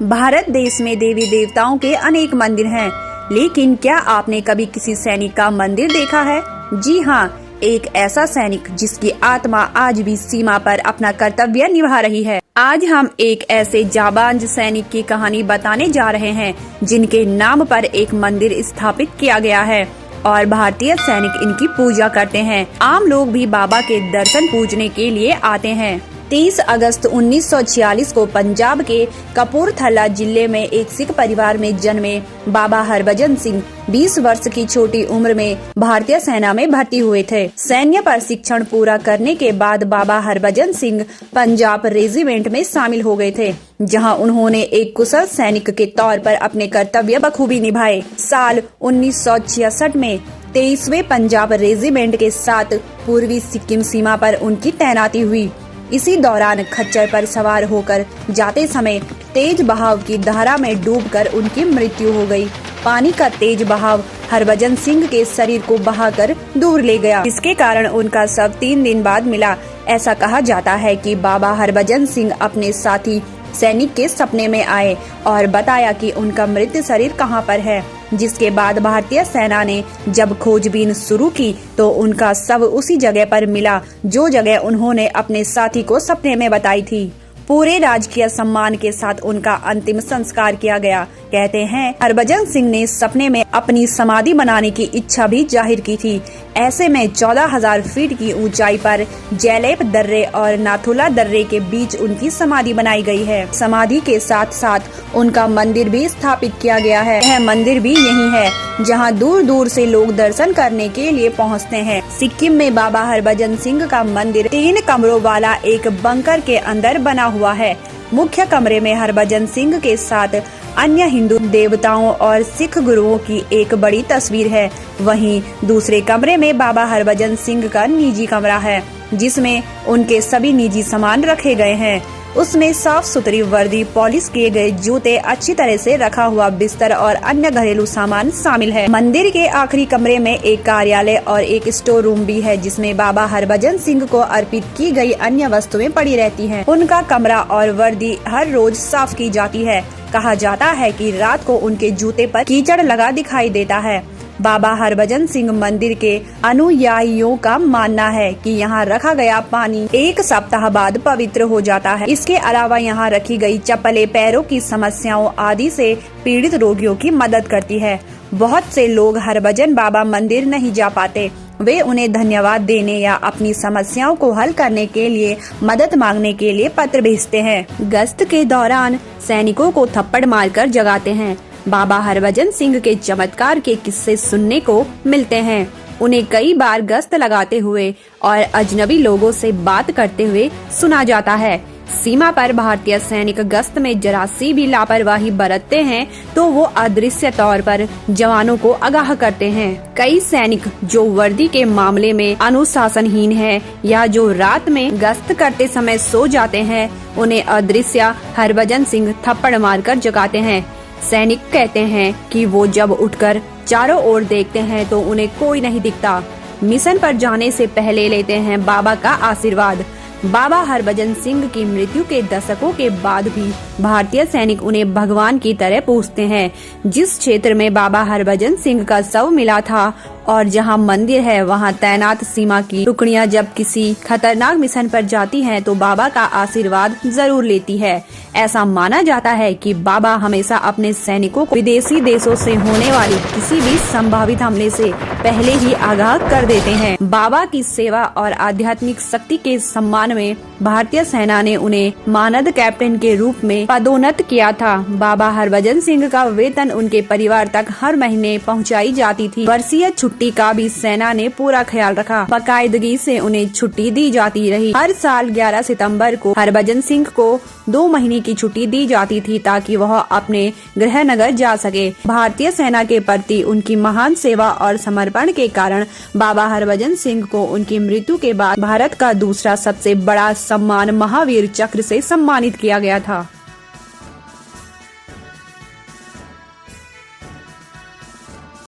भारत देश में देवी देवताओं के अनेक मंदिर हैं, लेकिन क्या आपने कभी किसी सैनिक का मंदिर देखा है? जी हाँ, एक ऐसा सैनिक जिसकी आत्मा आज भी सीमा पर अपना कर्तव्य निभा रही है। आज हम एक ऐसे जाबांज सैनिक की कहानी बताने जा रहे हैं, जिनके नाम पर एक मंदिर स्थापित किया गया है और भारतीय सैनिक इनकी पूजा करते हैं। आम लोग भी बाबा के दर्शन पूजने के लिए आते हैं। 30 अगस्त 1946 को पंजाब के कपूरथला जिले में एक सिख परिवार में जन्मे बाबा हरभजन सिंह 20 वर्ष की छोटी उम्र में भारतीय सेना में भर्ती हुए थे। सैन्य प्रशिक्षण पूरा करने के बाद बाबा हरभजन सिंह पंजाब रेजिमेंट में शामिल हो गए थे, जहां उन्होंने एक कुशल सैनिक के तौर पर अपने कर्तव्य बखूबी निभाए। साल 1966 में 23वें पंजाब रेजिमेंट के साथ पूर्वी सिक्किम सीमा पर उनकी तैनाती हुई। इसी दौरान खच्चर पर सवार होकर जाते समय तेज बहाव की धारा में डूबकर उनकी मृत्यु हो गई। पानी का तेज बहाव हरभजन सिंह के शरीर को बहाकर दूर ले गया, जिसके कारण उनका शव 3 दिन बाद मिला। ऐसा कहा जाता है कि बाबा हरभजन सिंह अपने साथी सैनिक के सपने में आए और बताया कि उनका मृत शरीर कहां पर है, जिसके बाद भारतीय सेना ने जब खोजबीन शुरू की तो उनका शव उसी जगह पर मिला, जो जगह उन्होंने अपने साथी को सपने में बताई थी। पूरे राजकीय सम्मान के साथ उनका अंतिम संस्कार किया गया। कहते हैं हरभजन सिंह ने सपने में अपनी समाधि बनाने की इच्छा भी जाहिर की थी। ऐसे में 14,000 फीट की ऊंचाई पर जैलेप दर्रे और नाथुला दर्रे के बीच उनकी समाधि बनाई गई है। समाधि के साथ साथ उनका मंदिर भी स्थापित किया गया है। यह मंदिर भी यही है जहां दूर दूर से लोग दर्शन करने के लिए पहुंचते हैं। सिक्किम में बाबा हरभजन सिंह का मंदिर 3 कमरों वाला एक बंकर के अंदर बना हुआ है। मुख्य कमरे में हरभजन सिंह के साथ अन्य हिंदू देवताओं और सिख गुरुओं की एक बड़ी तस्वीर है। वहीं दूसरे कमरे में बाबा हरभजन सिंह का निजी कमरा है, जिसमें उनके सभी निजी सामान रखे गए हैं। उसमें साफ सुथरी वर्दी, पॉलिश किए गए जूते, अच्छी तरह से रखा हुआ बिस्तर और अन्य घरेलू सामान शामिल है। मंदिर के आखिरी कमरे में एक कार्यालय और एक स्टोर रूम भी है, जिसमें बाबा हरभजन सिंह को अर्पित की गई अन्य वस्तुएं पड़ी रहती हैं। उनका कमरा और वर्दी हर रोज साफ की जाती है। कहा जाता है कि रात को उनके जूते पर कीचड़ लगा दिखाई देता है। बाबा हरभजन सिंह मंदिर के अनुयायियों का मानना है कि यहाँ रखा गया पानी 1 सप्ताह बाद पवित्र हो जाता है। इसके अलावा यहाँ रखी गई चप्पलें पैरों की समस्याओं आदि से पीड़ित रोगियों की मदद करती है। बहुत से लोग हरभजन बाबा मंदिर नहीं जा पाते। वे उन्हें धन्यवाद देने या अपनी समस्याओं को हल करने के लिए मदद मांगने के लिए पत्र भेजते हैं। गश्त के दौरान सैनिकों को थप्पड़ मारकर जगाते हैं। बाबा हरभजन सिंह के चमत्कार के किस्से सुनने को मिलते हैं। उन्हें कई बार गश्त लगाते हुए और अजनबी लोगों से बात करते हुए सुना जाता है। सीमा पर भारतीय सैनिक गश्त में जरा सी भी लापरवाही बरतते हैं तो वो अदृश्य तौर पर जवानों को आगाह करते हैं। कई सैनिक जो वर्दी के मामले में अनुशासनहीन हैं या जो रात में गश्त करते समय सो जाते हैं, उन्हें अदृश्य हरभजन सिंह थप्पड़ मारकर जगाते हैं। सैनिक कहते हैं कि वो जब उठकर चारों ओर देखते हैं तो उन्हें कोई नहीं दिखता। मिशन पर जाने से पहले लेते हैं बाबा का आशीर्वाद। बाबा हरभजन सिंह की मृत्यु के दशकों के बाद भी भारतीय सैनिक उन्हें भगवान की तरह पूजते हैं। जिस क्षेत्र में बाबा हरभजन सिंह का शव मिला था और जहां मंदिर है, वहां तैनात सीमा की टुकड़ियां जब किसी खतरनाक मिशन पर जाती हैं तो बाबा का आशीर्वाद जरूर लेती है। ऐसा माना जाता है कि बाबा हमेशा अपने सैनिकों को विदेशी देशों से होने वाली किसी भी संभावित हमले से पहले ही आगाह कर देते हैं। बाबा की सेवा और आध्यात्मिक शक्ति के सम्मान में भारतीय सेना ने उन्हें मानद कैप्टन के रूप में पदोन्नत किया था। बाबा हरभजन सिंह का वेतन उनके परिवार तक हर महीने पहुंचाई जाती थी। वर्षीय छुट्टी का भी सेना ने पूरा ख्याल रखा। बाकायदगी से उन्हें छुट्टी दी जाती रही। हर साल 11 सितंबर को हरभजन सिंह को 2 महीने की छुट्टी दी जाती थी ताकि वह अपने गृह नगर जा सके। भारतीय सेना के प्रति उनकी महान सेवा और समर्पण के कारण बाबा हरभजन सिंह को उनकी मृत्यु के बाद भारत का दूसरा सबसे बड़ा सम्मान महावीर चक्र से सम्मानित किया गया था।